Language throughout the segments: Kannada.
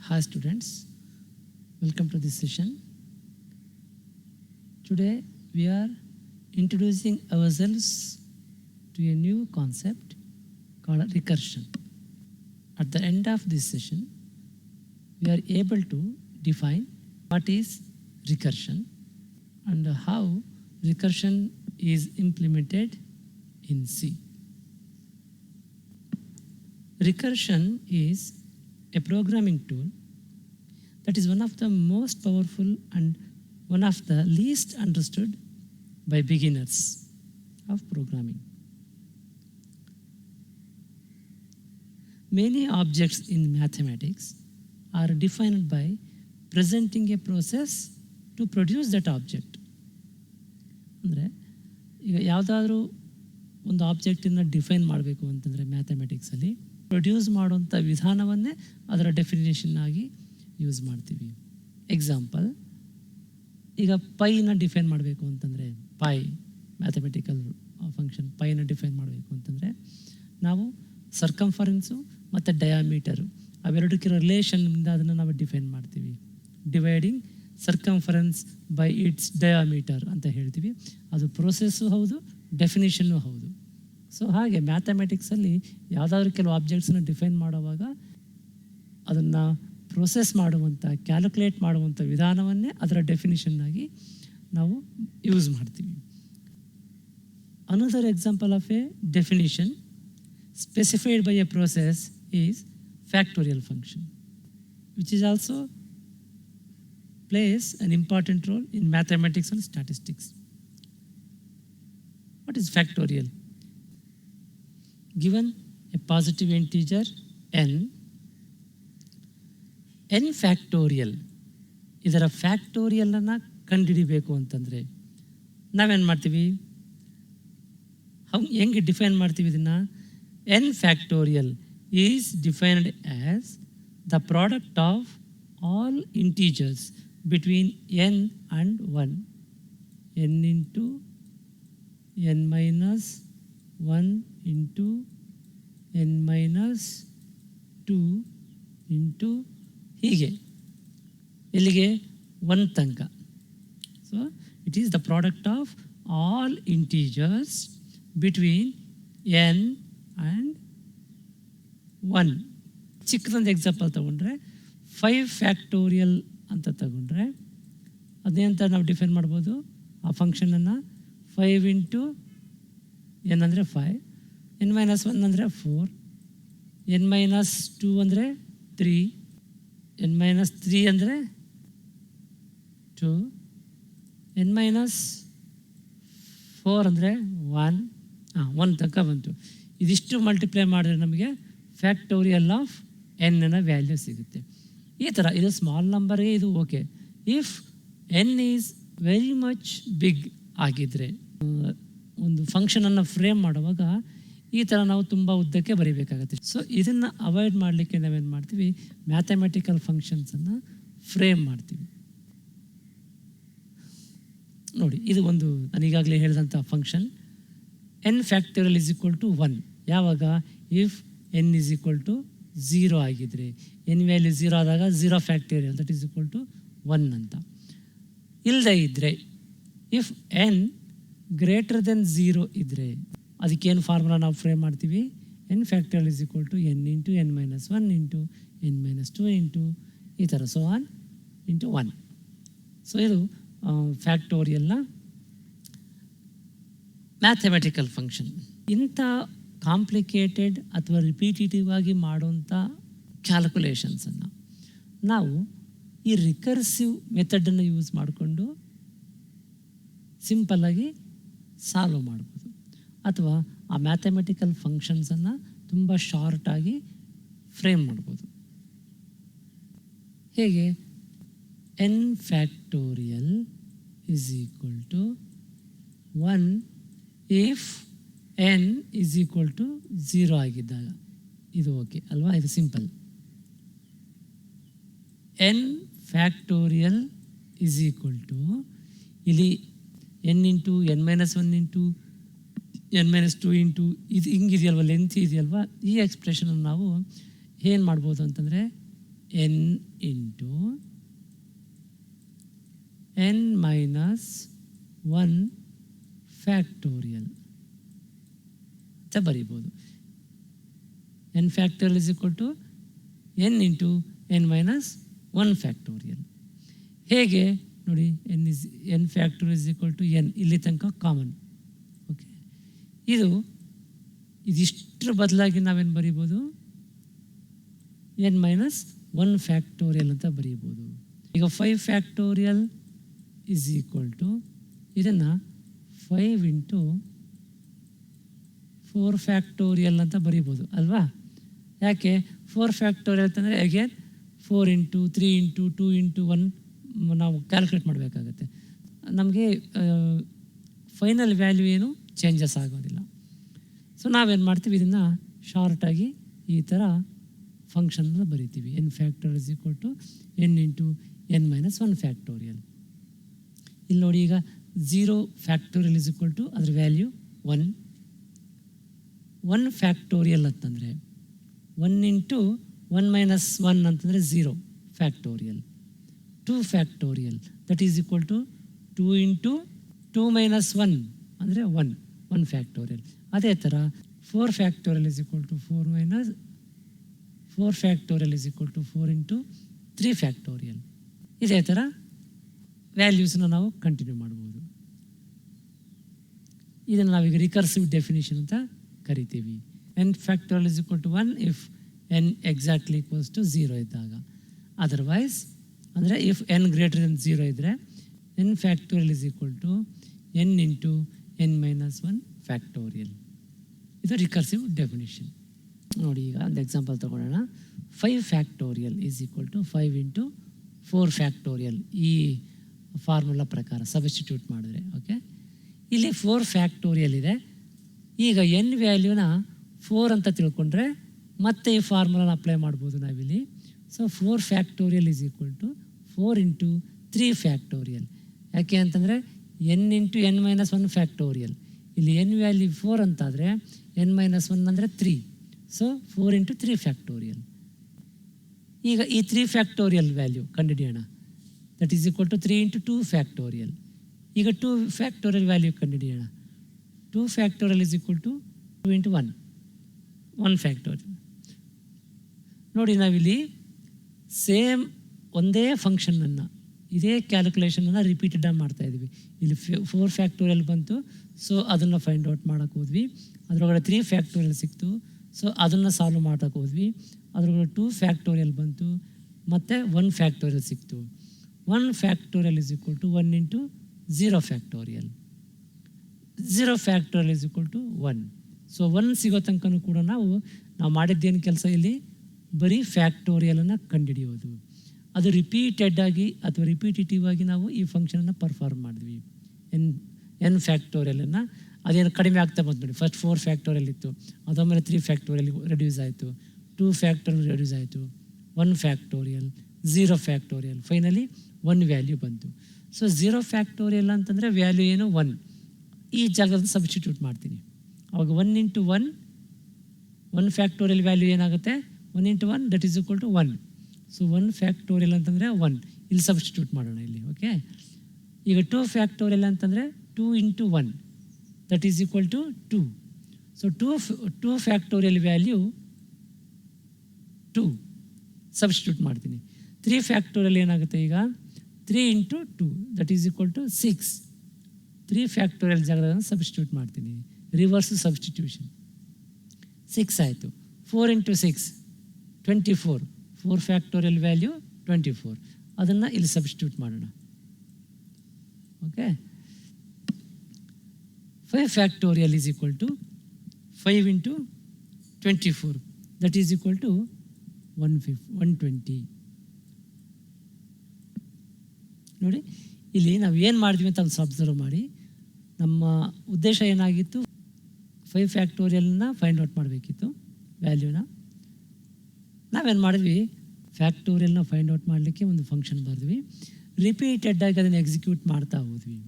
Hi students, welcome to this session. Today we are introducing ourselves to a new concept called recursion. At the end of this session, we are able to define what is recursion and how recursion is implemented in C. Recursion is a programming tool that is one of the most powerful and one of the least understood by beginners of programming. Many objects in mathematics are defined by presenting a process to produce that object. ಅಂದರೆ ಈಗ ಯಾವುದಾದ್ರೂ ಒಂದು ಆಬ್ಜೆಕ್ಟನ್ನು ಡಿಫೈನ್ ಮಾಡಬೇಕು ಅಂತಂದರೆ ಮ್ಯಾಥಮೆಟಿಕ್ಸಲ್ಲಿ ಪ್ರೊಡ್ಯೂಸ್ ಮಾಡುವಂಥ ವಿಧಾನವನ್ನೇ ಅದರ ಡೆಫಿನೇಷನ್ ಆಗಿ ಯೂಸ್ ಮಾಡ್ತೀವಿ. ಎಕ್ಸಾಂಪಲ್, ಈಗ ಪೈನ ಡಿಫೈನ್ ಮಾಡಬೇಕು ಅಂತಂದರೆ ಪೈ ಮ್ಯಾಥಮೆಟಿಕಲ್ ಫಂಕ್ಷನ್ ಪೈನ ಡಿಫೈನ್ ಮಾಡಬೇಕು ಅಂತಂದರೆ ನಾವು ಸರ್ಕಂಫರೆನ್ಸು ಮತ್ತು ಡಯಾಮೀಟರು ಅವೆರಡಕ್ಕಿರೋ ರಿಲೇಷನ್ನಿಂದ ಅದನ್ನು ನಾವು ಡಿಫೈನ್ ಮಾಡ್ತೀವಿ. Dividing circumference by it's diameter ಅಂತ ಹೇಳ್ತೀವಿ. ಅದು ಪ್ರೋಸೆಸ್ಸು ಹೌದು, ಡೆಫಿನೇಷನ್ನು ಹೌದು. ಸೊ ಹಾಗೆ ಮ್ಯಾಥಮೆಟಿಕ್ಸಲ್ಲಿ ಯಾವುದಾದ್ರೂ ಕೆಲವು ಆಬ್ಜೆಕ್ಟ್ಸನ್ನು ಡಿಫೈನ್ ಮಾಡುವಾಗ ಅದನ್ನು ಪ್ರೋಸೆಸ್ ಮಾಡುವಂಥ ಕ್ಯಾಲ್ಕುಲೇಟ್ ಮಾಡುವಂಥ ವಿಧಾನವನ್ನೇ ಅದರ ಡೆಫಿನಿಷನ್ನಾಗಿ ನಾವು ಯೂಸ್ ಮಾಡ್ತೀವಿ. Another example of A definition specified by a process is factorial function, which is also plays an important role in mathematics and statistics. What is factorial? Given a positive integer n factorial, ಇದರ ಫ್ಯಾಕ್ಟೋರಿಯಲನ್ನು ಕಂಡುಹಿಡಿಬೇಕು ಅಂತಂದರೆ ನಾವೇನು ಮಾಡ್ತೀವಿ, ಹೆಂಗೆ ಡಿಫೈನ್ ಮಾಡ್ತೀವಿ ಇದನ್ನು? n factorial is defined as the product of all integers between n and 1, n into n minus 1 into n minus 2 into ಹೀಗೆ ಇಲ್ಲಿಗೆ 1 ತನಕ. So it is the product of all integers between n and 1. ಚಿಕ್ಕದೊಂದು ಎಕ್ಸಾಂಪಲ್ ತೊಗೊಂಡ್ರೆ 5 ಫ್ಯಾಕ್ಟೋರಿಯಲ್ ಅಂತ ತಗೊಂಡ್ರೆ ಅದೇಂತ ನಾವು ಡಿಫೈನ್ ಮಾಡ್ಬೋದು ಆ ಫಂಕ್ಷನನ್ನು. 5 ಇಂಟು n ಅಂದರೆ 5, n ಮೈನಸ್ 1 ಅಂದರೆ 4, n ಮೈನಸ್ 2 ಅಂದರೆ 3, n ಮೈನಸ್ 3 ಅಂದರೆ 2, n ಮೈನಸ್ 4 ಅಂದರೆ 1 ತನಕ ಬಂತು. ಇದಿಷ್ಟು ಮಲ್ಟಿಪ್ಲೈ ಮಾಡಿದ್ರೆ ನಮಗೆ ಫ್ಯಾಕ್ಟೋರಿಯಲ್ ಆಫ್ ಎನ್ನ ವ್ಯಾಲ್ಯೂ ಸಿಗುತ್ತೆ. ಈ ಥರ ಇದು ಸ್ಮಾಲ್ ನಂಬರ್ಗೆ ಇದು okay. If N is very much big ಆಗಿದ್ದರೆ ಒಂದು ಫಂಕ್ಷನನ್ನು ಫ್ರೇಮ್ ಮಾಡುವಾಗ ಈ ಥರ ನಾವು ತುಂಬ ಉದ್ದಕ್ಕೆ ಬರೀಬೇಕಾಗತ್ತೆ. ಸೊ ಇದನ್ನು ಅವಾಯ್ಡ್ ಮಾಡಲಿಕ್ಕೆ ನಾವೇನು ಮಾಡ್ತೀವಿ, ಮ್ಯಾಥಮೆಟಿಕಲ್ ಫಂಕ್ಷನ್ಸನ್ನು ಫ್ರೇಮ್ ಮಾಡ್ತೀವಿ. ನೋಡಿ, ಇದು ಒಂದು ನಾನು ಈಗಾಗಲೇ ಹೇಳಿದಂಥ function n factorial is equal to 1. ಯಾವಾಗ? If n is equal to 0 ಆಗಿದ್ದರೆ, n ವ್ಯಾಲ್ಯೂ 0 ಆದಾಗ 0 factorial that is equal to 1 ಅಂತ. ಇಲ್ಲದೆ ಇದ್ದರೆ, ಇಫ್ n ಗ್ರೇಟರ್ ದೆನ್ 0 ಇದ್ದರೆ ಅದಕ್ಕೇನು ಫಾರ್ಮುಲಾ ನಾವು ಫ್ರೇಮ್ ಮಾಡ್ತೀವಿ? n factorial is equal to n into n minus 1 into n minus 2 into ಈ ಥರ ಸೊ ಆನ್ ಇಂಟು 1. ಸೊ ಇದು ಫ್ಯಾಕ್ಟೋರಿಯಲ್ನ ಮ್ಯಾಥಮೆಟಿಕಲ್ ಫಂಕ್ಷನ್. ಇಂಥ ಕಾಂಪ್ಲಿಕೇಟೆಡ್ ಅಥವಾ ರಿಪೀಟೇಟಿವ್ ಆಗಿ ಮಾಡುವಂಥ ಕ್ಯಾಲ್ಕುಲೇಷನ್ಸನ್ನು ನಾವು ಈ ರಿಕರ್ಸಿವ್ ಮೆಥಡನ್ನು ಯೂಸ್ ಮಾಡಿಕೊಂಡು ಸಿಂಪಲ್ಲಾಗಿ ಸಾಲ್ವ್ ಮಾಡ್ಬೋದು, ಅಥವಾ ಆ ಮ್ಯಾಥಮೆಟಿಕಲ್ ಫಂಕ್ಷನ್ಸನ್ನು ತುಂಬ ಶಾರ್ಟಾಗಿ ಫ್ರೇಮ್ ಮಾಡ್ಬೋದು. ಹೇಗೆ? n factorial is equal to 1 if n is equal to 0 ಆಗಿದ್ದಾಗ. ಇದು ಓಕೆ ಅಲ್ವಾ? ಇದು simple. n factorial is equal to ಇಲ್ಲಿ n into n minus 1 into n minus 2 into ಇದು ಹಿಂಗಿದೆಯಲ್ವ, ಲೆಂತ್ ಇದೆಯಲ್ವ, ಈ ಎಕ್ಸ್ಪ್ರೆಷನನ್ನು ನಾವು ಏನು ಮಾಡ್ಬೋದು ಅಂತಂದರೆ n into n minus 1 factorial ಅಂತ ಬರೀಬೋದು. n factorial is equal to n into n minus 1 factorial. ಹೇಗೆ ನೋಡಿ, n factorial is equal to n, ಇಲ್ಲಿ ತನಕ ಕಾಮನ್. ಓಕೆ, ಇದಿಷ್ಟರ ಬದಲಾಗಿ ನಾವೇನು ಬರೀಬೋದು, n ಮೈನಸ್ 1 ಫ್ಯಾಕ್ಟೋರಿಯಲ್ ಅಂತ ಬರೀಬೋದು. ಈಗ 5 ಫ್ಯಾಕ್ಟೋರಿಯಲ್ ಇಸ್ ಈಕ್ವಲ್ ಟು ಇದನ್ನು 5 ಇಂಟು 4 ಫ್ಯಾಕ್ಟೋರಿಯಲ್ ಅಂತ ಬರೀಬೋದು ಅಲ್ವಾ? ಯಾಕೆ 4 ಫ್ಯಾಕ್ಟೋರಿಯಲ್ ಅಂತಂದರೆ ಅಗೇನ್ 4 ಇಂಟು 3 ಇಂಟು 2 ಇಂಟು 1 ನಾವು ಕ್ಯಾಲ್ಕುಲೇಟ್ ಮಾಡಬೇಕಾಗತ್ತೆ. ನಮಗೆ ಫೈನಲ್ ವ್ಯಾಲ್ಯೂ ಏನು ಚೇಂಜಸ್ ಆಗೋದಿಲ್ಲ. ಸೊ ನಾವೇನು ಮಾಡ್ತೀವಿ, ಇದನ್ನು ಶಾರ್ಟಾಗಿ ಈ ಥರ ಫಂಕ್ಷನ್ನ ಬರಿತೀವಿ. n factorial is equal to n into n minus 1 factorial. ಇಲ್ಲಿ ನೋಡಿ, ಈಗ 0 ಫ್ಯಾಕ್ಟೋರಿಯಲ್ ಇಸ್ ಈಕ್ವಲ್ ಟು ಅದ್ರ ವ್ಯಾಲ್ಯೂ 1. 1 ಫ್ಯಾಕ್ಟೋರಿಯಲ್ ಅಂತಂದರೆ 1 ಇಂಟು 1 ಮೈನಸ್ 1 ಅಂತಂದರೆ 0 factorial. 2 factorial that is equal to 2 into 2 minus 1 ಅಂದರೆ 1 ಫ್ಯಾಕ್ಟೋರಿಯಲ್. ಅದೇ ಥರ 4 factorial is equal to 4 minus 4 factorial is equal to 4 into 3 factorial. ಇದೇ ಥರ ವ್ಯಾಲ್ಯೂಸನ್ನ ನಾವು ಕಂಟಿನ್ಯೂ ಮಾಡ್ಬೋದು. ಇದನ್ನು ನಾವೀಗ ರಿಕರ್ಸಿವ್ ಡೆಫಿನಿಷನ್ ಅಂತ ಕರಿತೀವಿ. n factorial is equal to 1 if n exactly equals to 0 ಇದ್ದಾಗ. ಅದರ್ವೈಸ್ ಅಂದರೆ ಇಫ್ n ಗ್ರೇಟರ್ ದೆನ್ 0 ಇದ್ದರೆ n factorial is equal to n into n minus 1 factorial. ಇದು ರಿಕರ್ಸಿವ್ ಡೆಫಿನಿಷನ್. ನೋಡಿ, ಈಗ ಒಂದು ಎಕ್ಸಾಂಪಲ್ ತೊಗೊಳ್ಳೋಣ. 5 factorial is equal to 5 into 4 factorial. ಈ ಫಾರ್ಮುಲಾ ಪ್ರಕಾರ ಸಬ್ಸ್ಟಿಟ್ಯೂಟ್ ಮಾಡಿದ್ರೆ, ಓಕೆ, ಇಲ್ಲಿ 4 ಫ್ಯಾಕ್ಟೋರಿಯಲ್ ಇದೆ. ಈಗ n ವ್ಯಾಲ್ಯೂನ 4 ಅಂತ ತಿಳ್ಕೊಂಡ್ರೆ ಮತ್ತೆ ಈ ಫಾರ್ಮುಲಾನ ಅಪ್ಲೈ ಮಾಡ್ಬೋದು ನಾವಿಲ್ಲಿ. So 4 factorial is equal to 4 into 3 factorial. ಯಾಕೆ ಅಂತಂದರೆ n into n minus 1 factorial. ಇಲ್ಲಿ n ವ್ಯಾಲ್ಯೂ 4 ಅಂತಾದರೆ n ಮೈನಸ್ 1 ಅಂದರೆ 3. So 4 into 3 factorial. ಈಗ ಈ 3 ಫ್ಯಾಕ್ಟೋರಿಯಲ್ ವ್ಯಾಲ್ಯೂ ಕಂಡುಹಿಡಿಯೋಣ. That is equal to 3 into 2 factorial. ಈಗ 2 ಫ್ಯಾಕ್ಟೋರಿಯಲ್ ವ್ಯಾಲ್ಯೂ ಕಂಡುಹಿಡಿಯೋಣ. 2 factorial is equal to 2 into 1 factorial. ನೋಡಿ, ನಾವಿಲ್ಲಿ ಸೇಮ್ ಒಂದೇ ಫಂಕ್ಷನನ್ನು ಇದೇ ಕ್ಯಾಲ್ಕುಲೇಷನನ್ನು ರಿಪೀಟೆಡಾಗಿ ಮಾಡ್ತಾಯಿದ್ವಿ. ಇಲ್ಲಿ 4 ಫ್ಯಾಕ್ಟೋರಿಯಲ್ ಬಂತು, ಸೊ ಅದನ್ನು ಫೈಂಡ್ ಔಟ್ ಮಾಡೋಕ್ಕೆ ಹೋದ್ವಿ. ಅದರೊಳಗಡೆ 3 ಫ್ಯಾಕ್ಟೋರಿಯಲ್ ಸಿಕ್ತು, ಸೊ ಅದನ್ನು ಸಾಲ್ವ್ ಮಾಡೋಕ್ಕೆ ಹೋದ್ವಿ. ಅದರೊಳಗಡೆ 2 ಫ್ಯಾಕ್ಟೋರಿಯಲ್ ಬಂತು, ಮತ್ತು 1 ಫ್ಯಾಕ್ಟೋರಿಯಲ್ ಸಿಕ್ತು. 1 factorial is equal to 1 into 0 factorial. 0 factorial is equal to 1. So 1 ಸಿಗೋ ತನಕನೂ ಕೂಡ ನಾವು ಮಾಡಿದ್ದೇನು ಕೆಲಸ, ಇಲ್ಲಿ ಬರೀ ಫ್ಯಾಕ್ಟೋರಿಯಲನ್ನು ಕಂಡುಹಿಡಿಯೋದು. ಅದು ರಿಪೀಟೆಡ್ ಆಗಿ ಅಥವಾ ರಿಪೀಟೇಟಿವ್ ಆಗಿ ನಾವು ಈ ಫಂಕ್ಷನನ್ನು ಪರ್ಫಾರ್ಮ್ ಮಾಡಿದ್ವಿ. n ಫ್ಯಾಕ್ಟೋರಿಯಲನ್ನು ಅದೇನು ಕಡಿಮೆ ಆಗ್ತಾ ಬಂತು ನೋಡಿ. ಫಸ್ಟ್ 4 ಫ್ಯಾಕ್ಟೋರಿಯಲ್ ಇತ್ತು, ಅದಾದಮೇಲೆ 3 ಫ್ಯಾಕ್ಟೋರಿಯಲ್ ರೆಡ್ಯೂಸ್ ಆಯಿತು, 2 ಫ್ಯಾಕ್ಟೋರಿಯಲ್ ರೆಡ್ಯೂಸ್ ಆಯಿತು, 1 ಫ್ಯಾಕ್ಟೋರಿಯಲ್, 0 ಫ್ಯಾಕ್ಟೋರಿಯಲ್, ಫೈನಲಿ 1 ವ್ಯಾಲ್ಯೂ ಬಂತು. ಸೊ 0 ಫ್ಯಾಕ್ಟೋರಿಯಲ್ ಅಂತಂದರೆ ವ್ಯಾಲ್ಯೂ ಏನು 1. ಈ ಜಾಗದಲ್ಲಿ ಸಬ್ಸ್ಟಿಟ್ಯೂಟ್ ಮಾಡ್ತೀನಿ. ಅವಾಗ 1 ಇಂಟು 1 ಫ್ಯಾಕ್ಟೋರಿಯಲ್ ವ್ಯಾಲ್ಯೂ ಏನಾಗುತ್ತೆ, 1 into 1 that is equal to 1. So 1 factorial ಅಂತಂದರೆ 1. ಇಲ್ಲಿ ಸಬ್ಸ್ಟಿಟ್ಯೂಟ್ ಮಾಡೋಣ ಇಲ್ಲಿ, ಓಕೆ. ಈಗ 2 ಫ್ಯಾಕ್ಟೋರಿಯಲ್ ಅಂತಂದರೆ 2 into 1 that is equal to 2. So 2 factorial value 2 substitute ಮಾಡ್ತೀನಿ. 3 ಫ್ಯಾಕ್ಟೋರಿಯಲ್ ಏನಾಗುತ್ತೆ, ಈಗ 3 into 2 that is equal to 6. 3 factorial ಜಾಗದಲ್ಲಿ ಸಬ್ಸ್ಟಿಟ್ಯೂಟ್ ಮಾಡ್ತೀನಿ, ರಿವರ್ಸ್ ಸಬ್ಸ್ಟಿಟ್ಯೂಷನ್. 6 ಆಯಿತು. 4 ಇಂಟು 6 24. 4 factorial value 24. ಅದನ್ನು ಇಲ್ಲಿ ಸಬ್ಸ್ಟಿಟ್ಯೂಟ್ ಮಾಡೋಣ, okay. 5 factorial is equal to 5 into 24 that is equal to 120. ನೋಡಿ, ಇಲ್ಲಿ ನಾವು ಏನು ಮಾಡಿದ್ವಿ ಅಂತ ಒಂದು ಅಬ್ಸರ್ವ್ ಮಾಡಿ. ನಮ್ಮ ಉದ್ದೇಶ ಏನಾಗಿತ್ತು, 5 ಫ್ಯಾಕ್ಟೋರಿಯಲ್ನ ಫೈಂಡ್ ಔಟ್ ಮಾಡಬೇಕಿತ್ತು ವ್ಯಾಲ್ಯೂನ. ನಾವೇನು ಮಾಡಿದ್ವಿ, ಫ್ಯಾಕ್ಟೋರಿಯಲ್ನ ಫೈಂಡ್ ಔಟ್ ಮಾಡಲಿಕ್ಕೆ ಒಂದು ಫಂಕ್ಷನ್ ಬರೆದ್ವಿ. ರಿಪೀಟೆಡ್ಡಾಗಿ ಅದನ್ನು ಎಕ್ಸಿಕ್ಯೂಟ್ ಮಾಡ್ತಾ ಹೋದ್ವಿ.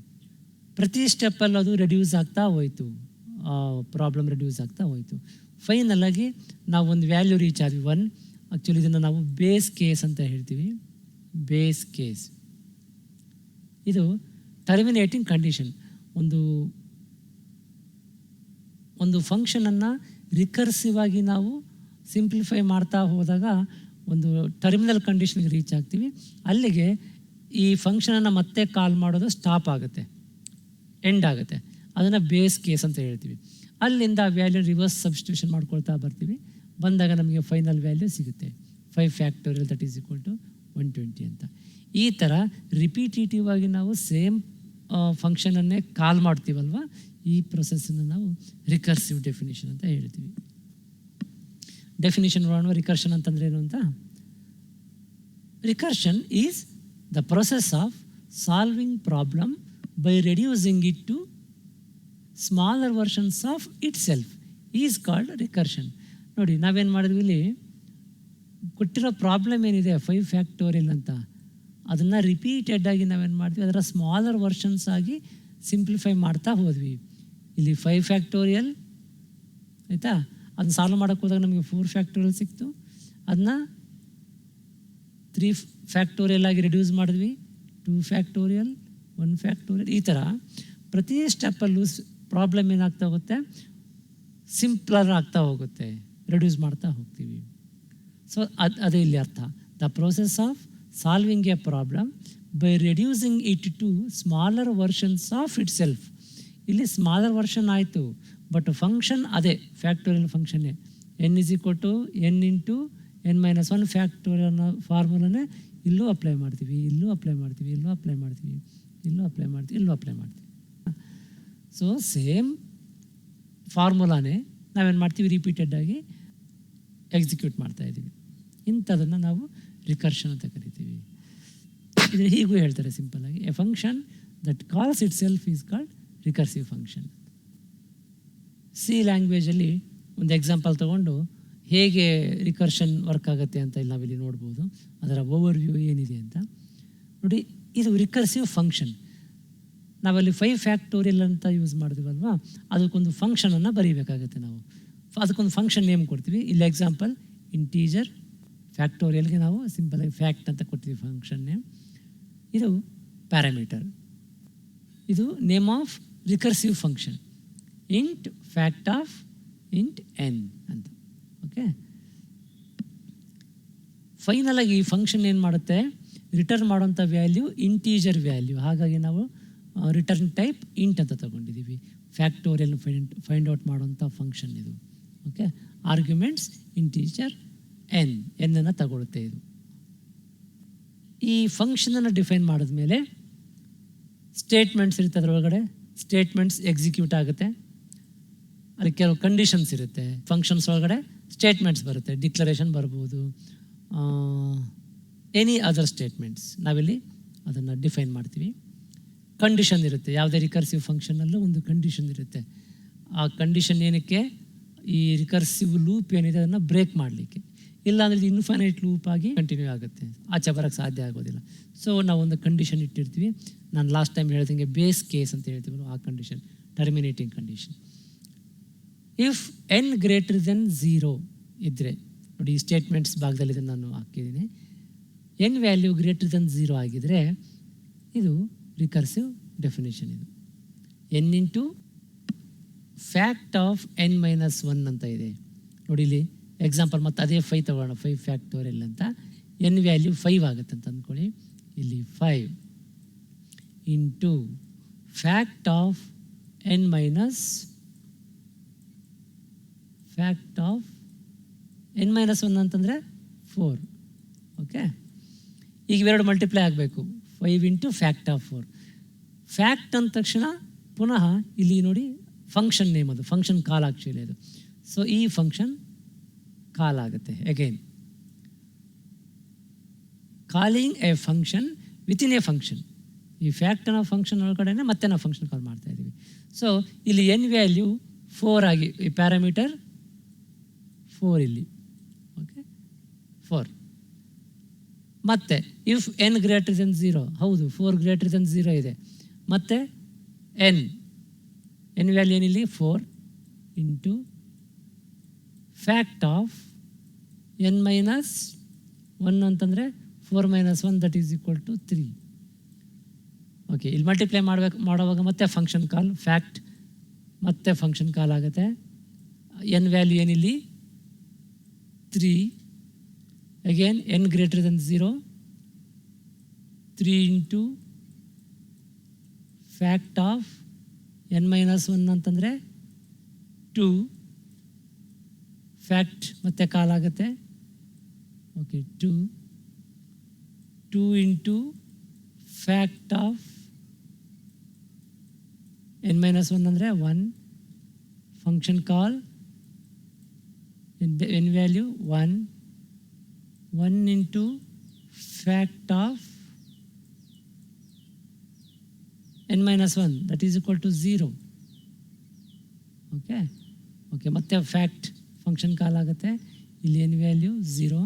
ಪ್ರತಿ ಸ್ಟೆಪ್ಪಲ್ಲಿ ಅದು ರೆಡ್ಯೂಸ್ ಆಗ್ತಾ ಹೋಯಿತು, ಪ್ರಾಬ್ಲಮ್ ರೆಡ್ಯೂಸ್ ಆಗ್ತಾ ಹೋಯಿತು. ಫೈನಲಾಗಿ ನಾವು ಒಂದು ವ್ಯಾಲ್ಯೂ ರೀಚ್ ಆದ್ವಿ 1. ಆ್ಯಕ್ಚುಲಿ ಇದನ್ನು ನಾವು ಬೇಸ್ ಕೇಸ್ ಅಂತ ಹೇಳ್ತೀವಿ. ಬೇಸ್ ಕೇಸ್ ಇದು ಟರ್ಮಿನೇಟಿಂಗ್ ಕಂಡೀಷನ್. ಒಂದು ಫಂಕ್ಷನನ್ನು ರಿಕರ್ಸಿವ್ ಆಗಿ ನಾವು ಸಿಂಪ್ಲಿಫೈ ಮಾಡ್ತಾ ಹೋದಾಗ ಒಂದು ಟರ್ಮಿನಲ್ ಕಂಡೀಷನ್ಗೆ ರೀಚ್ ಆಗ್ತೀವಿ. ಅಲ್ಲಿಗೆ ಈ ಫಂಕ್ಷನನ್ನು ಮತ್ತೆ ಕಾಲ್ ಮಾಡೋದು ಸ್ಟಾಪ್ ಆಗುತ್ತೆ, ಎಂಡ್ ಆಗುತ್ತೆ. ಅದನ್ನು ಬೇಸ್ ಕೇಸ್ ಅಂತ ಹೇಳ್ತೀವಿ. ಅಲ್ಲಿಂದ ವ್ಯಾಲ್ಯೂ ರಿವರ್ಸ್ ಸಬ್ಸ್ಟಿಟ್ಯೂಷನ್ ಮಾಡ್ಕೊಳ್ತಾ ಬರ್ತೀವಿ. ಬಂದಾಗ ನಮಗೆ ಫೈನಲ್ ವ್ಯಾಲ್ಯೂ ಸಿಗುತ್ತೆ 5 factorial that is equal to 120 ಅಂತ. ಈ ಥರ ರಿಪೀಟೇಟಿವ್ ಆಗಿ ನಾವು ಸೇಮ್ ಫಂಕ್ಷನನ್ನೇ ಕಾಲ್ ಮಾಡ್ತೀವಲ್ವ, ಈ ಪ್ರೊಸೆಸ್ಸನ್ನು ನಾವು ರಿಕರ್ಸಿವ್ ಡೆಫಿನಿಷನ್ ಅಂತ ಹೇಳ್ತೀವಿ. ಡೆಫಿನಿಷನ್ ನೋಡೋಣ. ರಿಕರ್ಷನ್ ಅಂತಂದ್ರೆ ಏನು ಅಂತ. Recursion is the process of solving problem by reducing it to smaller versions of itself is called recursion. ನೋಡಿ, ನಾವೇನು ಮಾಡಿದ್ವಿ, ಇಲ್ಲಿ ಕೊಟ್ಟಿರೋ ಪ್ರಾಬ್ಲಮ್ ಏನಿದೆ 5 ಫ್ಯಾಕ್ಟೋರಿಯಲ್ ಅಂತ, ಅದನ್ನು ರಿಪೀಟೆಡ್ ಆಗಿ ನಾವೇನು ಮಾಡ್ತೀವಿ, ಅದರ ಸ್ಮಾಲರ್ ವರ್ಷನ್ಸ್ ಆಗಿ ಸಿಂಪ್ಲಿಫೈ ಮಾಡ್ತಾ ಹೋದ್ವಿ. ಇಲ್ಲಿ 5 ಫ್ಯಾಕ್ಟೋರಿಯಲ್ ಆಯಿತಾ, ಅದನ್ನ ಸಾಲ್ವ್ ಮಾಡೋಕ್ಕೆ ಹೋದಾಗ ನಮಗೆ 4 ಫ್ಯಾಕ್ಟೋರಿಯಲ್ ಸಿಕ್ತು. ಅದನ್ನ 3 ಫ್ಯಾಕ್ಟೋರಿಯಲ್ ಆಗಿ ರಿಡ್ಯೂಸ್ ಮಾಡಿದ್ವಿ, 2 ಫ್ಯಾಕ್ಟೋರಿಯಲ್, 1 ಫ್ಯಾಕ್ಟೋರಿಯಲ್. ಈ ಥರ ಪ್ರತಿ ಸ್ಟೆಪ್ಪಲ್ಲೂ ಪ್ರಾಬ್ಲಮ್ ಏನಾಗ್ತಾ ಹೋಗುತ್ತೆ, ಸಿಂಪ್ಲರ್ ಆಗ್ತಾ ಹೋಗುತ್ತೆ, ರಿಡ್ಯೂಸ್ ಮಾಡ್ತಾ ಹೋಗ್ತೀವಿ. ಸೊ ಅದೇ ಇಲ್ಲಿ ಅರ್ಥ. The process of solving a problem by reducing it to smaller versions of itself. ಇಲ್ಲಿ ಸ್ಮಾಲರ್ ವರ್ಷನ್ ಆಯಿತು, ಬಟ್ ಫಂಕ್ಷನ್ ಅದೇ ಫ್ಯಾಕ್ಟೋರಿಯಲ್ ಫಂಕ್ಷನ್ನೇ. n is equal to n into n-1 factorial ಅನ್ನೋ ಫಾರ್ಮುಲಾನೇ ಇಲ್ಲೂ ಅಪ್ಲೈ ಮಾಡ್ತೀವಿ, ಇಲ್ಲೂ ಅಪ್ಲೈ ಮಾಡ್ತೀವಿ, ಇಲ್ಲೂ ಅಪ್ಲೈ ಮಾಡ್ತೀವಿ, ಇಲ್ಲೂ ಅಪ್ಲೈ ಮಾಡ್ತೀವಿ, ಇಲ್ಲೂ ಅಪ್ಲೈ ಮಾಡ್ತೀವಿ. ಸೊ ಸೇಮ್ ಫಾರ್ಮುಲಾನೇ ನಾವೇನು ಮಾಡ್ತೀವಿ, ರಿಪೀಟೆಡ್ ಆಗಿ ಎಕ್ಸಿಕ್ಯೂಟ್ ಮಾಡ್ತಾ ಇದ್ದೀವಿ. ಇಂಥದನ್ನು ನಾವು ರಿಕರ್ಷನ್ ಅಂತ ಕರಿತೀವಿ. ಇದು ಹೀಗೂ ಹೇಳ್ತಾರೆ ಸಿಂಪಲ್ಲಾಗಿ, a function that calls itself is called recursive function. C ಲ್ಯಾಂಗ್ವೇಜಲ್ಲಿ ಒಂದು ಎಕ್ಸಾಂಪಲ್ ತೊಗೊಂಡು ಹೇಗೆ ರಿಕರ್ಷನ್ ವರ್ಕ್ ಆಗುತ್ತೆ ಅಂತ ಇಲ್ಲಿ ನಾವಿಲ್ಲಿ ನೋಡ್ಬೋದು. ಅದರ ಓವರ್ ವ್ಯೂ ಏನಿದೆ ಅಂತ ನೋಡಿ. ಇದು ರಿಕರ್ಸಿವ್ ಫಂಕ್ಷನ್. ನಾವಲ್ಲಿ 5 ಫ್ಯಾಕ್ಟೋರಿಯಲ್ ಅಂತ ಯೂಸ್ ಮಾಡಿದ್ವಲ್ವಾ, ಅದಕ್ಕೊಂದು ಫಂಕ್ಷನನ್ನು ಬರೀಬೇಕಾಗತ್ತೆ ನಾವು. ಅದಕ್ಕೊಂದು ಫಂಕ್ಷನ್ ನೇಮ್ ಕೊಡ್ತೀವಿ. ಇಲ್ಲಿ ಎಕ್ಸಾಂಪಲ್ ಇಂಟೀಜರ್ ಫ್ಯಾಕ್ಟೋರಿಯಲ್ಗೆ ನಾವು ಸಿಂಪಲಾಗಿ ಫ್ಯಾಕ್ಟ್ ಅಂತ ಕೊಡ್ತೀವಿ ಫಂಕ್ಷನ್ ನೇಮ್. ಇದು ಪ್ಯಾರಾಮೀಟರ್. ಇದು name of recursive function, int fact of int N ಅಂತ. ಓಕೆ, ಫೈನಲಾಗಿ ಈ ಫಂಕ್ಷನ್ ಏನು ಮಾಡುತ್ತೆ, ರಿಟರ್ನ್ ಮಾಡೋಂಥ ವ್ಯಾಲ್ಯೂ ಇಂಟೀಜರ್ ವ್ಯಾಲ್ಯೂ. ಹಾಗಾಗಿ ನಾವು ರಿಟರ್ನ್ ಟೈಪ್ ಇಂಟ್ ಅಂತ ತಗೊಂಡಿದ್ದೀವಿ. ಫ್ಯಾಕ್ಟೋರಿಯಲ್ ಫೈಂಡ್ ಔಟ್ ಮಾಡೋಂಥ ಫಂಕ್ಷನ್ ಇದು. ಓಕೆ, ಆರ್ಗ್ಯುಮೆಂಟ್ಸ್ ಇಂಟೀಜರ್ ಎನ್ನನ್ನು ತಗೊಳುತ್ತೆ ಇದು. ಈ ಫಂಕ್ಷನನ್ನು ಡಿಫೈನ್ ಮಾಡಿದ್ಮೇಲೆ ಸ್ಟೇಟ್ಮೆಂಟ್ಸ್ ಇರುತ್ತೆ, ಅದರೊಳಗಡೆ ಸ್ಟೇಟ್ಮೆಂಟ್ಸ್ ಎಕ್ಸಿಕ್ಯೂಟ್ ಆಗುತ್ತೆ. ಅಲ್ಲಿ ಕೆಲವು ಕಂಡೀಷನ್ಸ್ ಇರುತ್ತೆ. ಫಂಕ್ಷನ್ಸ್ ಒಳಗಡೆ ಸ್ಟೇಟ್ಮೆಂಟ್ಸ್ ಬರುತ್ತೆ, ಡಿಕ್ಲರೇಷನ್ ಬರ್ಬೋದು, ಎನಿ ಅದರ್ ಸ್ಟೇಟ್ಮೆಂಟ್ಸ್ ನಾವಿಲ್ಲಿ ಅದನ್ನು ಡಿಫೈನ್ ಮಾಡ್ತೀವಿ. ಕಂಡೀಷನ್ ಇರುತ್ತೆ, ಯಾವುದೇ ರಿಕರ್ಸಿವ್ ಫಂಕ್ಷನಲ್ಲೂ ಒಂದು ಕಂಡೀಷನ್ ಇರುತ್ತೆ. ಆ ಕಂಡೀಷನ್ ಏನಕ್ಕೆ, ಈ ರಿಕರ್ಸಿವ್ ಲೂಪ್ ಏನಿದೆ ಅದನ್ನು ಬ್ರೇಕ್ ಮಾಡಲಿಕ್ಕೆ. ಇಲ್ಲಾಂದರೆ ಇದು ಇನ್ಫೈನೈಟ್ ಲೂಪ್ ಆಗಿ ಕಂಟಿನ್ಯೂ ಆಗುತ್ತೆ, ಆಚೆ ಬರೋಕ್ಕೆ ಸಾಧ್ಯ ಆಗೋದಿಲ್ಲ. ಸೊ ನಾವು ಒಂದು ಕಂಡೀಷನ್ ಇಟ್ಟಿರ್ತೀವಿ. ನಾನು ಲಾಸ್ಟ್ ಟೈಮ್ ಹೇಳ್ದಂಗೆ ಬೇಸ್ ಕೇಸ್ ಅಂತ ಹೇಳ್ತೀವಿ, ಆ condition terminating condition. If n greater than 0 ಇದ್ದರೆ, ನೋಡಿ ಈ ಸ್ಟೇಟ್ಮೆಂಟ್ಸ್ ಭಾಗದಲ್ಲಿ ಇದನ್ನು ನಾನು ಹಾಕಿದ್ದೀನಿ. n ವ್ಯಾಲ್ಯೂ ಗ್ರೇಟರ್ ದೆನ್ 0 ಆಗಿದ್ದರೆ ಇದು ರಿಕರ್ಸಿವ್ ಡೆಫಿನೇಷನ್. ಇದು n into fact of n-1 ಅಂತ ಇದೆ. ನೋಡಿ ಇಲ್ಲಿ ಎಕ್ಸಾಂಪಲ್ ಮತ್ತು ಅದೇ 5 ತಗೊಳ್ಳೋಣ, 5 ಫ್ಯಾಕ್ಟೋರಿಯಲ್ ಅಂತ. n ವ್ಯಾಲ್ಯೂ 5 ಆಗುತ್ತೆ ಅಂತ ಅಂದ್ಕೊಳ್ಳಿ. ಇಲ್ಲಿ 5 ಇಂಟು ಫ್ಯಾಕ್ಟ್ ಆಫ್ n-1 ಅಂತಂದರೆ 4. ಓಕೆ, ಈಗ ಇವೆರಡು ಮಲ್ಟಿಪ್ಲೈ ಆಗಬೇಕು. 5 ಇಂಟು ಫ್ಯಾಕ್ಟ್ ಆಫ್ 4. ಫ್ಯಾಕ್ಟ್ ಅಂದ ತಕ್ಷಣ ಪುನಃ ಇಲ್ಲಿ ನೋಡಿ ಫಂಕ್ಷನ್ ನೇಮ್, ಅದು ಫಂಕ್ಷನ್ ಕಾಲ್ ಆ್ಯಕ್ಚುಲಿ ಅದು. ಸೊ ಈ ಫಂಕ್ಷನ್ ಕಾಲ್ ಆಗುತ್ತೆ. Again calling A function within A function. ಈ ಫ್ಯಾಕ್ಟ್ ಅನ್ನೋ ಫಂಕ್ಷನ್ ಒಳಗಡೆ ಮತ್ತೆ ನಾವು ಫಂಕ್ಷನ್ ಕಾಲ್ ಮಾಡ್ತಾ ಇದ್ದೀವಿ. ಸೊ ಇಲ್ಲಿ n ವ್ಯಾಲ್ಯೂ 4 ಆಗಿ, ಈ ಪ್ಯಾರಾಮೀಟರ್ 4 ಇಲ್ಲಿ. ಓಕೆ, 4. ಮತ್ತು ಇಫ್ n ಗ್ರೇಟರ್ ದೆನ್ 0, ಹೌದು 4 ಗ್ರೇಟರ್ ದೆನ್ 0 ಇದೆ. ಮತ್ತು n ವ್ಯಾಲ್ಯೂ ಏನಿಲ್ಲಿ 4 into fact of n minus 1 ಅಂತಂದರೆ 4 minus 1 that is equal to 3. Okay, ಇಲ್ಲಿ ಮಲ್ಟಿಪ್ಲೈ ಮಾಡುವಾಗ ಮತ್ತೆ ಫಂಕ್ಷನ್ ಕಾಲ್ ಫ್ಯಾಕ್ಟ್ ಮತ್ತೆ ಫಂಕ್ಷನ್ ಕಾಲ್ ಆಗುತ್ತೆ. ಎನ್ ವ್ಯಾಲ್ಯೂ ಏನಿಲ್ಲಿ 3. Again n greater than 0, 3 into fact of n minus 1 ಅಂತಂದರೆ 2. ಫ್ಯಾಕ್ಟ್ ಮತ್ತೆ ಕಾಲ್ ಆಗುತ್ತೆ. Okay, 2 into fact of n minus 1 ಅಂದರೆ 1. Function call n value 1 into fact of n minus 1 that is equal to 0. Okay, ಮತ್ತೆ ಫ್ಯಾಕ್ಟ್ ಫಂಕ್ಷನ್ ಕಾಲ್ ಆಗುತ್ತೆ. ಇಲ್ಲಿ ಎನ್ ವ್ಯಾಲ್ಯೂ 0.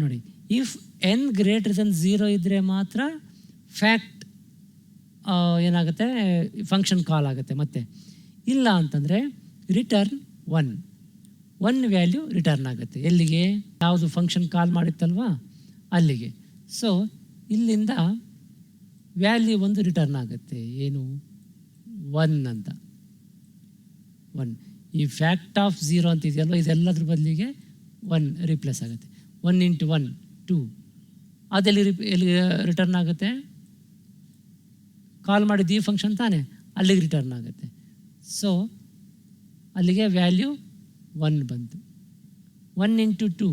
ನೋಡಿ, ಇಫ್ ಎನ್ ಗ್ರೇಟರ್ ದೆನ್ 0 ಇದ್ದರೆ ಮಾತ್ರ ಫ್ಯಾಕ್ಟ್ ಏನಾಗುತ್ತೆ, ಫಂಕ್ಷನ್ ಕಾಲ್ ಆಗುತ್ತೆ. ಮತ್ತೆ ಇಲ್ಲ ಅಂತಂದರೆ ರಿಟರ್ನ್ 1 ವ್ಯಾಲ್ಯೂ ರಿಟರ್ನ್ ಆಗುತ್ತೆ. ಎಲ್ಲಿಗೆ? ಯಾವುದು ಫಂಕ್ಷನ್ ಕಾಲ್ ಮಾಡಿತ್ತಲ್ವಾ ಅಲ್ಲಿಗೆ. ಸೊ ಇಲ್ಲಿಂದ ವ್ಯಾಲ್ಯೂ 1 ರಿಟರ್ನ್ ಆಗುತ್ತೆ. ಏನು? 1 ಅಂತ. 1. ಈ ಫ್ಯಾಕ್ಟ್ ಆಫ್ 0 ಅಂತ ಇದೆಯಲ್ವ, ಇದೆಲ್ಲದ್ರ ಬದಲಿಗೆ 1 ರಿಪ್ಲೇಸ್ ಆಗುತ್ತೆ. 1 ಇಂಟು 1 2. ಅದೆಲ್ಲಿ ಎಲ್ಲಿ ರಿಟರ್ನ್ ಆಗುತ್ತೆ? ಕಾಲ್ ಮಾಡಿದ್ದು ಈ ಫಂಕ್ಷನ್ ತಾನೇ, ಅಲ್ಲಿಗೆ ರಿಟರ್ನ್ ಆಗುತ್ತೆ. ಸೊ ಅಲ್ಲಿಗೆ ವ್ಯಾಲ್ಯೂ 1 ಬಂತು. 1 into 2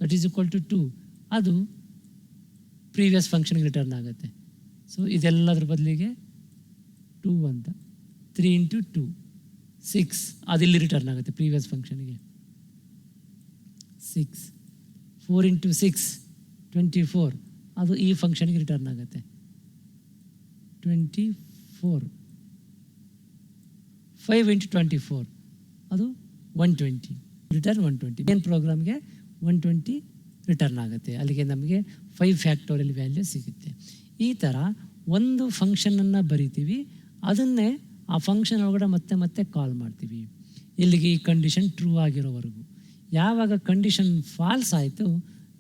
that is equal to 2. ಅದು ಪ್ರೀವಿಯಸ್ ಫಂಕ್ಷನ್ಗೆ ರಿಟರ್ನ್ ಆಗುತ್ತೆ. ಸೊ ಇದೆಲ್ಲದ್ರ ಬದಲಿಗೆ 2 ಅಂತ. 3 ಇಂಟು 2 6. ಅದಿಲ್ಲಿ ರಿಟರ್ನ್ ಆಗುತ್ತೆ ಪ್ರೀವಿಯಸ್ ಫಂಕ್ಷನ್ಗೆ 6. 4 ಇಂಟು 6 24. ಅದು ಈ ಫಂಕ್ಷನ್ಗೆ ರಿಟರ್ನ್ ಆಗುತ್ತೆ 24. 5 ಇಂಟು 24 ಅದು 120. ರಿಟರ್ನ್ 120. ಮೇನ್ ಪ್ರೋಗ್ರಾಮ್ಗೆ 120 ರಿಟರ್ನ್ ಆಗುತ್ತೆ. ಅಲ್ಲಿಗೆ ನಮಗೆ 5 ಫ್ಯಾಕ್ಟೋರಿಯಲ್ ವ್ಯಾಲ್ಯೂ ಸಿಗುತ್ತೆ. ಈ ಥರ ಒಂದು ಫಂಕ್ಷನನ್ನು ಬರಿತೀವಿ, ಅದನ್ನೇ ಆ ಫಂಕ್ಷನ್ ಒಳಗಡೆ ಮತ್ತೆ ಮತ್ತೆ ಕಾಲ್ ಮಾಡ್ತೀವಿ. ಇಲ್ಲಿಗೆ ಈ ಕಂಡೀಷನ್ ಟ್ರೂ ಆಗಿರೋವರೆಗೂ. ಯಾವಾಗ ಕಂಡೀಷನ್ ಫಾಲ್ಸ್ ಆಯಿತು,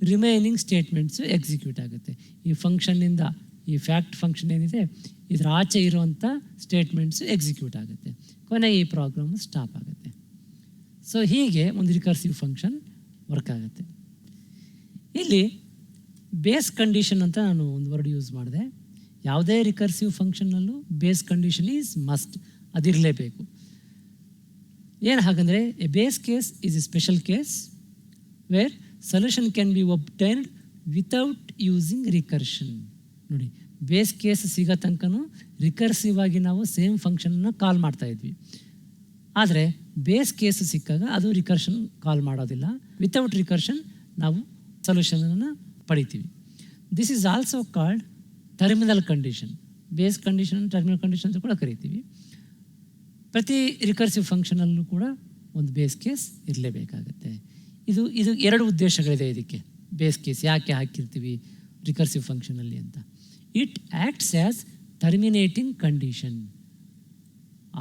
ರಿಮೈನಿಂಗ್ ಸ್ಟೇಟ್ಮೆಂಟ್ಸು ಎಕ್ಸಿಕ್ಯೂಟ್ ಆಗುತ್ತೆ. ಈ ಫಂಕ್ಷನ್ನಿಂದ ಈ ಫ್ಯಾಕ್ಟ್ ಫಂಕ್ಷನ್ ಏನಿದೆ ಇದರ ಆಚೆ ಇರುವಂಥ ಸ್ಟೇಟ್ಮೆಂಟ್ಸು ಎಕ್ಸಿಕ್ಯೂಟ್ ಆಗುತ್ತೆ. ಕೊನೆಗೆ ಈ ಪ್ರೋಗ್ರಾಮ್ ಸ್ಟಾಪ್ ಆಗುತ್ತೆ. ಸೊ ಹೀಗೆ ಒಂದು ರಿಕರ್ಸಿವ್ ಫಂಕ್ಷನ್ ವರ್ಕ್ ಆಗುತ್ತೆ. ಇಲ್ಲಿ ಬೇಸ್ ಕಂಡೀಷನ್ ಅಂತ ನಾನು ಒಂದು ವರ್ಡ್ ಯೂಸ್ ಮಾಡಿದೆ. ಯಾವುದೇ ರಿಕರ್ಸಿವ್ ಫಂಕ್ಷನ್ನಲ್ಲೂ ಬೇಸ್ ಕಂಡೀಷನ್ ಈಸ್ ಮಸ್ಟ್, ಅದಿರಲೇಬೇಕು. ಏನು ಹಾಗಂದರೆ, a base case is a special case where solution can be obtained without using recursion. ನೋಡಿ, ಬೇಸ್ ಕೇಸ್ ಸಿಗೋ ತನಕನೂ ರಿಕರ್ಸಿವ್ ಆಗಿ ನಾವು ಸೇಮ್ ಫಂಕ್ಷನನ್ನು ಕಾಲ್ ಮಾಡ್ತಾಯಿದ್ವಿ. ಆದರೆ ಬೇಸ್ ಕೇಸ್ ಸಿಕ್ಕಾಗ ಅದು ರಿಕರ್ಷನ್ ಕಾಲ್ ಮಾಡೋದಿಲ್ಲ. ವಿತೌಟ್ ರಿಕರ್ಷನ್ ನಾವು ಸೊಲ್ಯೂಷನನ್ನು ಪಡಿತೀವಿ. This is also called terminal condition. Base condition terminal condition ಅಂತ ಕೂಡ ಕರಿತೀವಿ. ಪ್ರತಿ ರಿಕರ್ಸಿವ್ ಫಂಕ್ಷನಲ್ಲೂ ಕೂಡ ಒಂದು ಬೇಸ್ ಕೇಸ್ ಇರಲೇಬೇಕಾಗತ್ತೆ. ಇದು ಎರಡು ಉದ್ದೇಶಗಳಿದೆ ಇದಕ್ಕೆ. ಬೇಸ್ ಕೇಸ್ ಯಾಕೆ ಹಾಕಿರ್ತೀವಿ ರಿಕರ್ಸಿವ್ ಫಂಕ್ಷನಲ್ಲಿ ಅಂತ. It acts as terminating condition.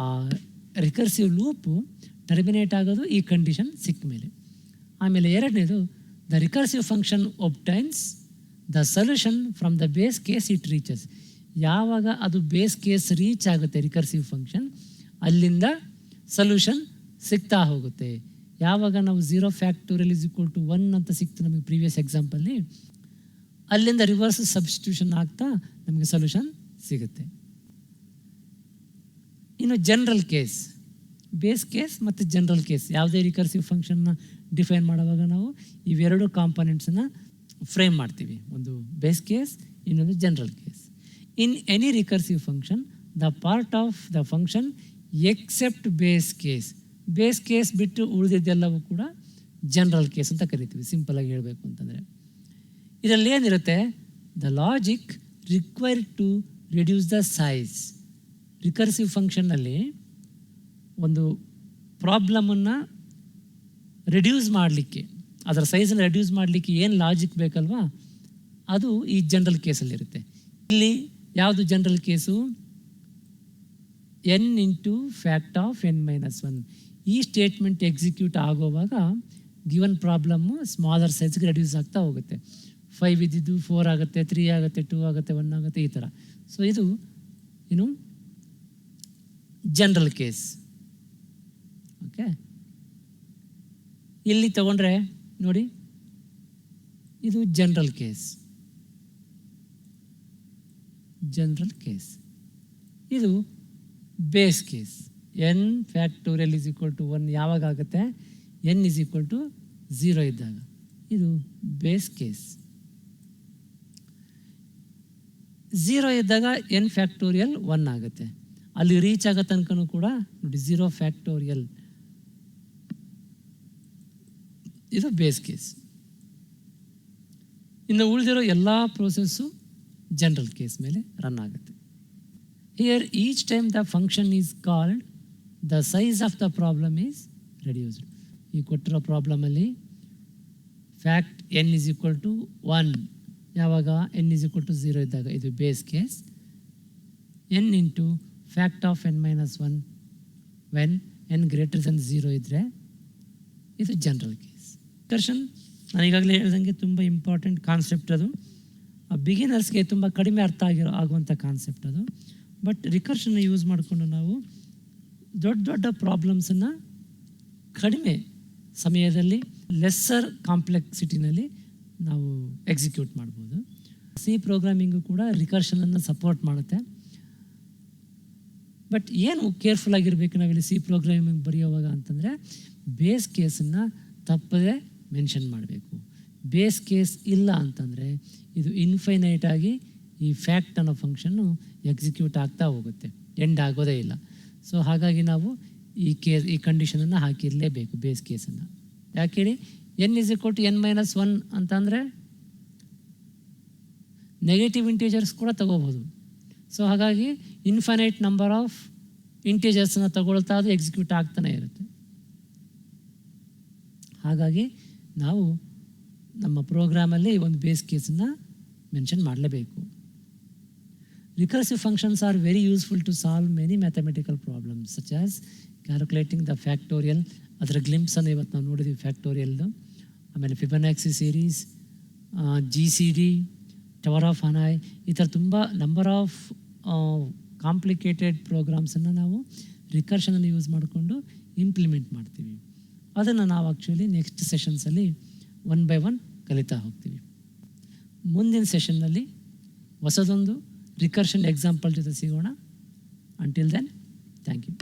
ಆ ರಿಕರ್ಸಿವ್ ಲೂಪು ಟರ್ಮಿನೇಟ್ ಆಗೋದು ಈ ಕಂಡೀಷನ್ ಸಿಕ್ಕ ಮೇಲೆ. ಆಮೇಲೆ ಎರಡನೇದು, the recursive function obtains the solution from the base case it reaches. ಯಾವಾಗ ಅದು ಬೇಸ್ ಕೇಸ್ ರೀಚ್ ಆಗುತ್ತೆ ರಿಕರ್ಸಿವ್ ಫಂಕ್ಷನ್, ಅಲ್ಲಿಂದ ಸೊಲ್ಯೂಷನ್ ಸಿಗ್ತಾ ಹೋಗುತ್ತೆ. ಯಾವಾಗ ನಾವು 0 ಫ್ಯಾಕ್ಟೋರಿಯಲ್ ಇಸ್ ಈಕ್ವಲ್ ಟು 1 ಅಂತ ಸಿಕ್ತು ನಮಗೆ ಪ್ರೀವಿಯಸ್ ಎಕ್ಸಾಂಪಲ್ಲಿ, ಅಲ್ಲಿಂದ ರಿವರ್ಸ್ ಸಬ್ಸ್ಟಿಟ್ಯೂಷನ್ ಆಗ್ತಾ ನಮಗೆ ಸೊಲ್ಯೂಷನ್ ಸಿಗುತ್ತೆ. ಇನ್ನು ಜನರಲ್ ಕೇಸ್, ಬೇಸ್ ಕೇಸ್ ಮತ್ತು ಜನರಲ್ ಕೇಸ್, ಯಾವುದೇ ರಿಕರ್ಸಿವ್ ಫಂಕ್ಷನ್ನ ಡಿಫೈನ್ ಮಾಡುವಾಗ ನಾವು ಇವೆರಡು ಕಾಂಪೊನೆಂಟ್ಸನ್ನು ಫ್ರೇಮ್ ಮಾಡ್ತೀವಿ. ಒಂದು ಬೇಸ್ ಕೇಸ್, ಇನ್ನೊಂದು general case. In any recursive function the part of the function except base case ಬಿಟ್ಟು ಉಳಿದಿದ್ದೆಲ್ಲವೂ ಕೂಡ ಜನರಲ್ ಕೇಸ್ ಅಂತ ಕರಿತೀವಿ. ಸಿಂಪಲಾಗಿ ಹೇಳಬೇಕು ಅಂತಂದರೆ ಇದರಲ್ಲಿ ಏನಿರುತ್ತೆ, the logic required to reduce the size. Recursive ಫಂಕ್ಷನ್ನಲ್ಲಿ ಒಂದು ಪ್ರಾಬ್ಲಮನ್ನು ರಿಡ್ಯೂಸ್ ಮಾಡಲಿಕ್ಕೆ, ಅದರ ಸೈಜನ್ನು ರಿಡ್ಯೂಸ್ ಮಾಡಲಿಕ್ಕೆ ಏನು ಲಾಜಿಕ್ ಬೇಕಲ್ವಾ, ಅದು ಈ ಜನರಲ್ ಕೇಸಲ್ಲಿರುತ್ತೆ. ಇಲ್ಲಿ ಯಾವುದು general case? n into fact of n-1. ಈ ಸ್ಟೇಟ್ಮೆಂಟ್ ಎಕ್ಸಿಕ್ಯೂಟ್ ಆಗೋವಾಗ ಗಿವನ್ ಪ್ರಾಬ್ಲಮ್ಮು ಸ್ಮಾಲರ್ ಸೈಜ್ಗೆ ರೆಡ್ಯೂಸ್ ಆಗ್ತಾ ಹೋಗುತ್ತೆ. 5 ಇದ್ದಿದ್ದು 4 ಆಗುತ್ತೆ, 3 ಆಗುತ್ತೆ, 2 ಆಗುತ್ತೆ, 1 ಆಗುತ್ತೆ, ಈ ಥರ. ಸೊ ಇದು ಏನು ಜನರಲ್ ಕೇಸ್. ಓಕೆ, ಇಲ್ಲಿ ತಗೊಂಡ್ರೆ ನೋಡಿ, ಇದು ಜನರಲ್ ಕೇಸ್. ಜನರಲ್ ಕೇಸ್ ಇದು base case. n factorial is equal to 1 ಯಾವಾಗ ಆಗುತ್ತೆ? n ಇಸ್ ಈಕ್ವಲ್ ಟು 0 ಇದ್ದಾಗ. ಇದು ಬೇಸ್ ಕೇಸ್. 0 ಇದ್ದಾಗ n ಫ್ಯಾಕ್ಟೋರಿಯಲ್ 1 ಆಗುತ್ತೆ. ಅಲ್ಲಿ ರೀಚ್ ಆಗೋ ತನಕನೂ ಕೂಡ ನೋಡಿ 0 ಫ್ಯಾಕ್ಟೋರಿಯಲ್, ಇದು ಬೇಸ್ ಕೇಸ್. ಇನ್ನು ಉಳಿದಿರೋ ಎಲ್ಲ ಪ್ರೋಸೆಸ್ಸು ಜನರಲ್ ಕೇಸ್ ಮೇಲೆ ರನ್ ಆಗುತ್ತೆ. Here each time the function is called, the size of the problem is reduced. ಈ ಕೊಟ್ಟಿರೋ ಪ್ರಾಬ್ಲಮಲ್ಲಿ fact n is equal to 1 ಯಾವಾಗ? n ಇಸ್ ಈಕ್ವಲ್ ಟು 0 ಇದ್ದಾಗ ಇದು base case. n into fact of n minus 1 when n greater than 0 ಇದ್ದರೆ ಇದು ಜನರಲ್ ಕೇಸ್. ರಿಕರ್ಷನ್ ನಾನು ಈಗಾಗಲೇ ಹೇಳ್ದಂಗೆ ತುಂಬ ಇಂಪಾರ್ಟೆಂಟ್ ಕಾನ್ಸೆಪ್ಟ್ ಅದು. ಬಿಗಿನರ್ಸ್ಗೆ ತುಂಬ ಕಡಿಮೆ ಅರ್ಥ ಆಗುವಂಥ ಕಾನ್ಸೆಪ್ಟ್ ಅದು. ಬಟ್ ರಿಕರ್ಷನ್ನ ಯೂಸ್ ಮಾಡಿಕೊಂಡು ನಾವು ದೊಡ್ಡ ದೊಡ್ಡ ಪ್ರಾಬ್ಲಮ್ಸನ್ನು ಕಡಿಮೆ ಸಮಯದಲ್ಲಿ ಲೆಸ್ಸರ್ ಕಾಂಪ್ಲೆಕ್ಸಿಟಿನಲ್ಲಿ ನಾವು ಎಕ್ಸಿಕ್ಯೂಟ್ ಮಾಡ್ಬೋದು. ಸಿ ಪ್ರೋಗ್ರಾಮಿಂಗು ಕೂಡ ರಿಕರ್ಷನನ್ನು ಸಪೋರ್ಟ್ ಮಾಡುತ್ತೆ. ಬಟ್ ಏನು ಕೇರ್ಫುಲ್ ಆಗಿರಬೇಕು ನಾವಿಲ್ಲಿ ಸಿ ಪ್ರೋಗ್ರಾಮಿಂಗ್ ಬರೆಯುವಾಗ ಅಂತಂದರೆ, ಬೇಸ್ ಕೇಸನ್ನು ತಪ್ಪದೇ ಮೆನ್ಷನ್ ಮಾಡಬೇಕು. ಬೇಸ್ ಕೇಸ್ ಇಲ್ಲ ಅಂತಂದರೆ ಇದು ಇನ್ಫೈನೈಟ್ ಆಗಿ ಈ ಫ್ಯಾಕ್ಟ್ ಅನ್ನೋ ಫಂಕ್ಷನ್ನು ಎಕ್ಸಿಕ್ಯೂಟ್ ಆಗ್ತಾ ಹೋಗುತ್ತೆ, ಎಂಡ್ ಆಗೋದೇ ಇಲ್ಲ. ಸೊ ಹಾಗಾಗಿ ನಾವು ಈ ಕಂಡೀಷನನ್ನು ಹಾಕಿರಲೇಬೇಕು ಬೇಸ್ ಕೇಸನ್ನು. ಯಾಕೆ ಹೇಳಿ? n is equal to n minus 1 ಅಂತಂದರೆ ನೆಗೆಟಿವ್ ಇಂಟೀಜರ್ಸ್ ಕೂಡ ತಗೋಬೋದು. ಸೊ ಹಾಗಾಗಿ ಇನ್ಫೈನೈಟ್ ನಂಬರ್ ಆಫ್ ಇಂಟೀಜರ್ಸನ್ನು ತಗೊಳ್ತಾ ಅದು ಎಕ್ಸಿಕ್ಯೂಟ್ ಆಗ್ತಾನೆ ಇರುತ್ತೆ. ಹಾಗಾಗಿ ನಾವು ನಮ್ಮ ಪ್ರೋಗ್ರಾಮಲ್ಲಿ ಒಂದು ಬೇಸ್ ಕೇಸನ್ನು ಮೆನ್ಷನ್ ಮಾಡಲೇಬೇಕು. Recursive functions are very useful to solve many mathematical problems such as calculating the factorial. ಅದರ ಗ್ಲಿಂಪ್ಸನ್ನು ಇವತ್ತು ನಾವು ನೋಡಿದ್ವಿ ಫ್ಯಾಕ್ಟೋರಿಯಲ್ದು. ಆಮೇಲೆ Fibonacci series, GCD, tower of Hanoi, ಈ ಥರ ತುಂಬ ನಂಬರ್ ಆಫ್ ಕಾಂಪ್ಲಿಕೇಟೆಡ್ ಪ್ರೋಗ್ರಾಮ್ಸನ್ನು ನಾವು ರಿಕರ್ಷನನ್ನು ಯೂಸ್ ಮಾಡಿಕೊಂಡು ಇಂಪ್ಲಿಮೆಂಟ್ ಮಾಡ್ತೀವಿ. ಅದನ್ನು ನಾವು ಆ್ಯಕ್ಚುಲಿ ನೆಕ್ಸ್ಟ್ ಸೆಷನ್ಸಲ್ಲಿ 1 by 1 ಕಲಿತಾ ಹೋಗ್ತೀವಿ. ಮುಂದಿನ ಸೆಷನ್ನಲ್ಲಿ ಹೊಸದೊಂದು ರಿಕರ್ಷನ್ ಎಕ್ಸಾಂಪಲ್ ಜೊತೆ ಸಿಗೋಣ. Until then, thank you.